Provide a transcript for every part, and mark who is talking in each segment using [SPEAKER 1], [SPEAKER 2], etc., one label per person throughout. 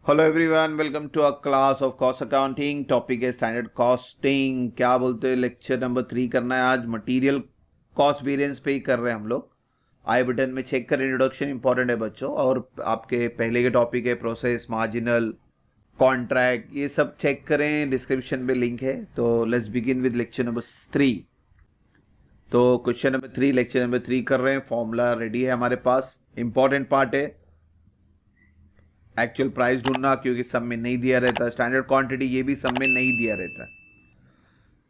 [SPEAKER 1] Hello everyone, welcome to a class of cost accounting. Topic है standard costing. क्या बोलते हैं, लेक्चर नंबर 3 करना है आज। मटेरियल कॉस्ट वेरिएंस पे ही कर रहे हैं हम लोग। आई बटन में चेक करें, इंट्रोडक्शन इंपॉर्टेंट है बच्चों। और आपके पहले के टॉपिक है प्रोसेस, मार्जिनल, कॉन्ट्रैक्ट, ये सब चेक करें, डिस्क्रिप्शन में लिंक है। तो let's begin with lecture number 3। तो क्वेश्चन नंबर 3, लेक्चर नंबर 3 कर रहे हैं। फॉर्मूला रेडी है हमारे पास। इंपॉर्टेंट पार्ट है एक्चुअल प्राइस ढूंढना, क्योंकि सब में नहीं दिया रहता। स्टैंडर्ड क्वांटिटी ये भी सब में नहीं दिया रहता है।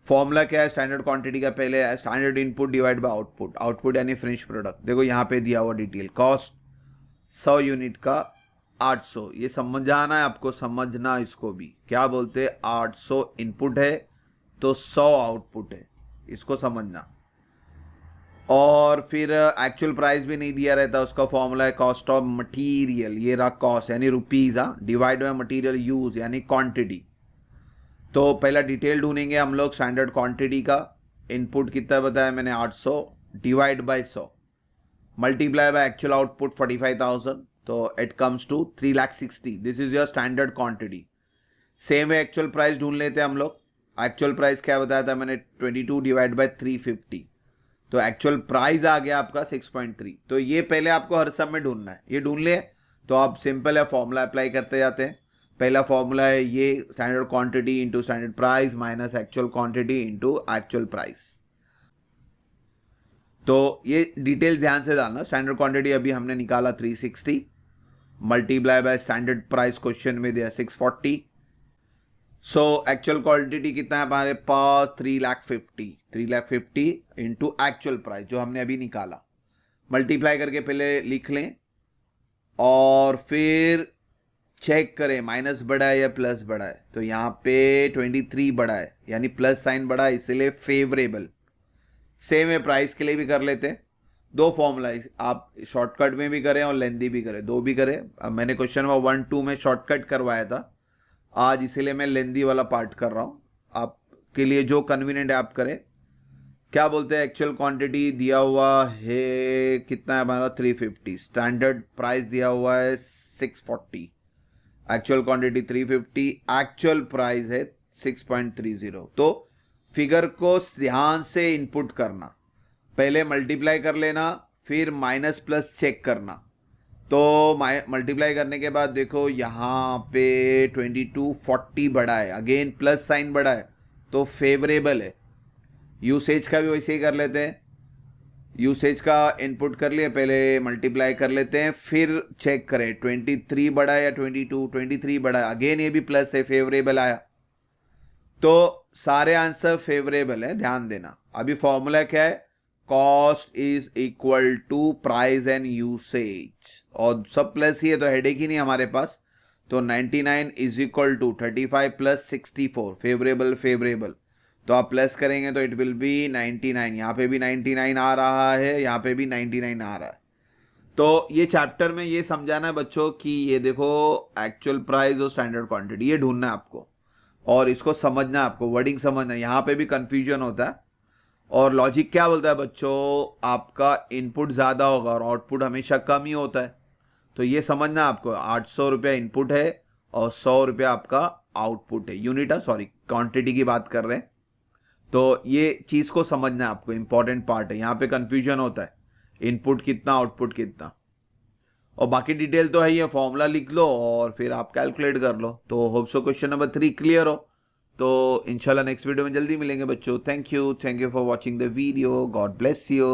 [SPEAKER 1] फॉर्मूला क्या है स्टैंडर्ड क्वांटिटी का? पहले है standard input divide by output. Output यानी फिनिश प्रोडक्ट। देखो यहाँ पे दिया हुआ डिटेल, कॉस्ट 100 यूनिट का 800। ये समझाना है आपको, समझना इसको भी। क्या बोलते हैं, 800 इनपुट है तो 100 आउटपुट है, इसको समझना। और फिर एक्चुअल प्राइस भी नहीं दिया रहता, उसका फॉर्मूला है कॉस्ट ऑफ मटेरियल। ये रहा कॉस्ट यानी rupees, divide by material use यानी क्वांटिटी। तो पहला डिटेल ढूंढेंगे हम लोग स्टैंडर्ड क्वांटिटी का। इनपुट कितना बताया मैंने, 800, divide by 100, multiply by actual output 45,000, तो it comes to 3,60,000। This is your standard quantity. Same है, एक्चुअल प्राइस ढूंढ लेते हैं हम लोग। एक्चुअल प्राइस क्या बताया था मैंने, 22 डिवाइड बाय 350, तो एक्चुअल प्राइस आ गया आपका 6.3। तो ये पहले आपको हर सब में ढूंढना है। ये ढूंढ ले तो आप सिंपल है, फॉर्मूला अप्लाई करते जाते हैं। पहला फॉर्मूला है ये, standard quantity into standard price minus actual quantity into actual price. तो ये डिटेल ध्यान से डालना। स्टैंडर्ड क्वांटिटी अभी हमने निकाला 360, multiply by standard price question में दिया 640। सो एक्चुअल क्वांटिटी कितना है हमारे पास, 3,50,000 इंटू एक्चुअल प्राइस जो हमने अभी निकाला। मल्टीप्लाई करके पहले लिख लें और फिर चेक करें माइनस बढ़ा है या प्लस बढ़ा है। तो यहाँ पे 23 बढ़ा है यानी प्लस साइन बढ़ा है, इसलिए फेवरेबल। सेम है प्राइस के लिए भी कर लेते हैं। दो फॉर्मूला, आप शॉर्टकट में भी करें और लेंदी भी करें, दो भी करें। अब मैंने क्वेश्चन नंबर 1, 2 में शॉर्टकट करवाया था आज, इसीलिए मैं लेंदी वाला पार्ट कर रहा हूं। आपके लिए जो कन्वीनियंट है आप करें। क्या बोलते हैं, एक्चुअल क्वांटिटी दिया हुआ है कितना है हमारा, 350। स्टैंडर्ड प्राइस दिया हुआ है 640। एक्चुअल क्वांटिटी 350, एक्चुअल प्राइस है 6.30। तो फिगर को ध्यान से इनपुट करना, पहले मल्टीप्लाई कर लेना, फिर माइनस प्लस चेक करना। तो मल्टीप्लाई करने के बाद देखो यहाँ पे 2240 बढ़ा है, अगेन प्लस साइन बढ़ा है, तो फेवरेबल है। यूसेज का भी वैसे ही कर लेते हैं। यूसेज का इनपुट कर लिया, पहले मल्टीप्लाई कर लेते हैं, फिर चेक करें 23 बढ़ा है या 22। 23 बढ़ा है, अगेन ये भी प्लस है, फेवरेबल आया। तो सारे आंसर फेवरेबल है, ध्यान देना। अभी फॉर्मूला क्या है, cost is equal to price and usage, और सब प्लस ही है तो हेडेक ही नहीं हमारे पास। तो 99 is equal to 35 plus 64, favourable favourable. तो आप प्लस करेंगे तो इट विल बी 99। यहाँ पे भी 99 आ रहा है, यहाँ पे भी 99 आ रहा है। तो ये चैप्टर में ये समझाना है बच्चों कि ये देखो एक्चुअल प्राइस और स्टैंडर्ड क्वांटिटी ये ढूंढना है आपको, और इसको समझना है आपको, वर्डिंग समझना है। यहाँ पे भी कंफ्यूजन होता है। और लॉजिक क्या बोलता है बच्चों, आपका इनपुट ज़्यादा होगा और आउटपुट हमेशा कम ही होता है। तो ये समझना आपको, 800 रुपया इनपुट है और 100 रुपया आपका आउटपुट है। यूनिट है, सॉरी क्वांटिटी की बात कर रहे हैं। तो ये चीज़ को समझना है आपको, इंपॉर्टेंट पार्ट है। यहाँ पे कंफ्यूजन होता है, इनपुट कितना आउटपुट कितना। और बाकी डिटेल तो है ही है, फॉर्मूला लिख लो और फिर आप कैलकुलेट कर लो। तो hope so question number 3 clear हो। तो इंशाल्लाह नेक्स्ट वीडियो में जल्दी मिलेंगे बच्चों। Thank you for watching the video. God bless you.